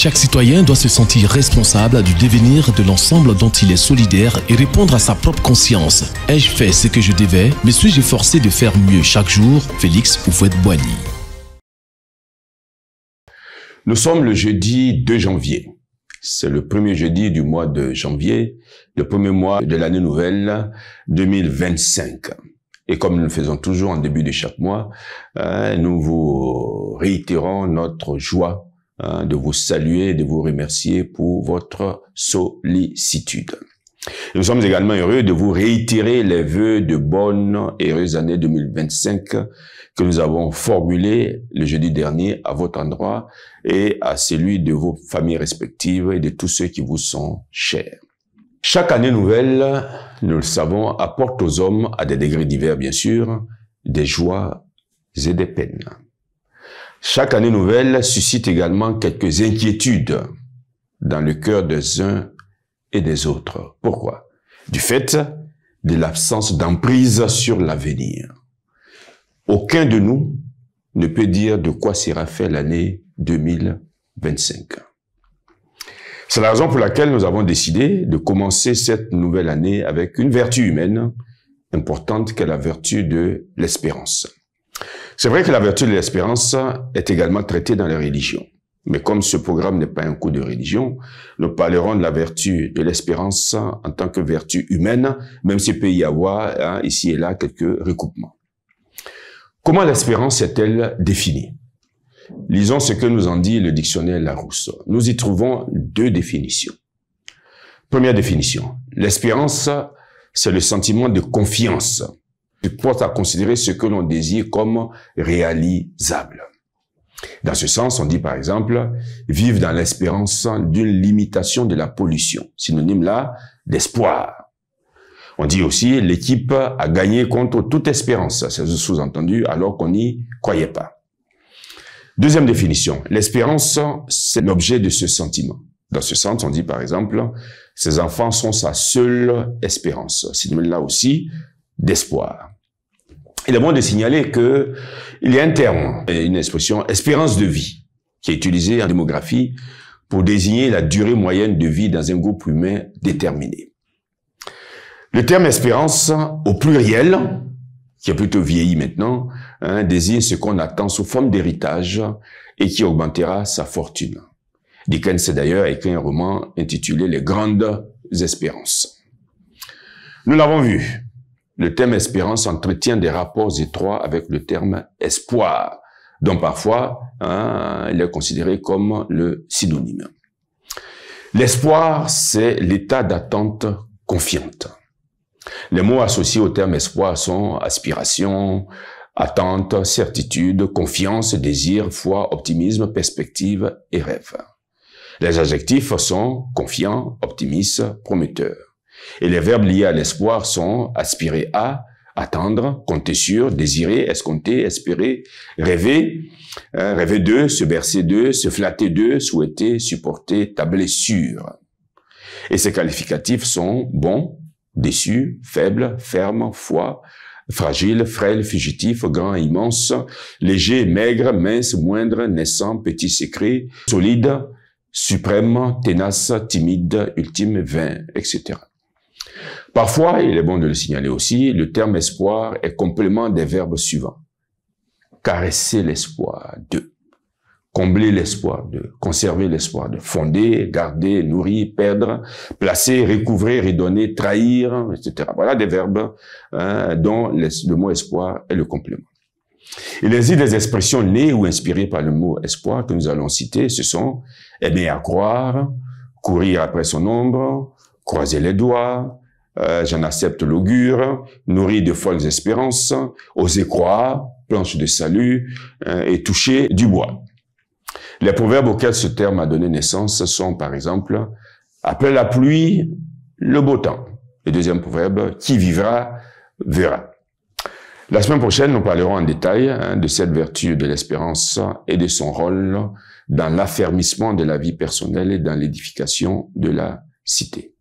Chaque citoyen doit se sentir responsable du devenir de l'ensemble dont il est solidaire et répondre à sa propre conscience. Ai-je fait ce que je devais? Me suis-je forcé de faire mieux chaque jour? Félix Houphouët-Boigny. Nous sommes le jeudi 2 janvier. C'est le premier jeudi du mois de janvier, le premier mois de l'année nouvelle 2025. Et comme nous le faisons toujours en début de chaque mois, nous vous réitérons notre joie de vous saluer, de vous remercier pour votre sollicitude. Nous sommes également heureux de vous réitérer les vœux de bonne et heureuse année 2025 que nous avons formulés le jeudi dernier à votre endroit et à celui de vos familles respectives et de tous ceux qui vous sont chers. Chaque année nouvelle, nous le savons, apporte aux hommes, à des degrés divers bien sûr, des joies et des peines. Chaque année nouvelle suscite également quelques inquiétudes dans le cœur des uns et des autres. Pourquoi? Du fait de l'absence d'emprise sur l'avenir. Aucun de nous ne peut dire de quoi sera fait l'année 2025. C'est la raison pour laquelle nous avons décidé de commencer cette nouvelle année avec une vertu humaine importante qu'est la vertu de l'espérance. C'est vrai que la vertu de l'espérance est également traitée dans les religions. Mais comme ce programme n'est pas un cours de religion, nous parlerons de la vertu de l'espérance en tant que vertu humaine, même s'il peut y avoir ici et là quelques recoupements. Comment l'espérance est-elle définie? Lisons ce que nous en dit le dictionnaire Larousse. Nous y trouvons deux définitions. Première définition. L'espérance, c'est le sentiment de confiance qui porte à considérer ce que l'on désire comme réalisable. Dans ce sens, on dit par exemple « vivre dans l'espérance d'une limitation de la pollution », synonyme là d'espoir. On dit aussi « l'équipe a gagné contre toute espérance », c'est sous-entendu alors qu'on n'y croyait pas. Deuxième définition, l'espérance, c'est l'objet de ce sentiment. Dans ce sens, on dit par exemple « ses enfants sont sa seule espérance », synonyme là aussi d'espoir. Il est bon de signaler que il y a un terme, une expression, espérance de vie, qui est utilisée en démographie pour désigner la durée moyenne de vie dans un groupe humain déterminé. Le terme espérance, au pluriel, qui est plutôt vieilli maintenant, désigne ce qu'on attend sous forme d'héritage et qui augmentera sa fortune. Dickens a d'ailleurs écrit un roman intitulé « Les grandes espérances ». Nous l'avons vu. Le terme espérance entretient des rapports étroits avec le terme espoir, dont parfois il est considéré comme le synonyme. L'espoir, c'est l'état d'attente confiante. Les mots associés au terme espoir sont aspiration, attente, certitude, confiance, désir, foi, optimisme, perspective et rêve. Les adjectifs sont confiant, optimiste, prometteur. Et les verbes liés à l'espoir sont aspirer à, attendre, compter sur, désirer, escompter, espérer, rêver, rêver de, se bercer de, se flatter de, souhaiter, supporter, tabler sur. Et ces qualificatifs sont bon, déçu, faible, ferme, foi, fragile, frêle, fugitif, grand, immense, léger, maigre, mince, moindre, naissant, petit, secret, solide, suprême, tenace, timide, ultime, vain, etc. Parfois, il est bon de le signaler aussi, le terme espoir est complément des verbes suivants. Caresser l'espoir de, combler l'espoir de, conserver l'espoir de, fonder, garder, nourrir, perdre, placer, recouvrir, redonner, trahir, etc. Voilà des verbes dont le mot espoir est le complément. Il existe des expressions nées ou inspirées par le mot espoir que nous allons citer. Ce sont aimer à croire, courir après son ombre, croiser les doigts, j'en accepte l'augure, nourrir de folles espérances, oser croire, planche de salut et toucher du bois. Les proverbes auxquels ce terme a donné naissance sont par exemple après la pluie, le beau temps. Le deuxième proverbe, qui vivra, verra. La semaine prochaine, nous parlerons en détail de cette vertu de l'espérance et de son rôle dans l'affermissement de la vie personnelle et dans l'édification de la cité.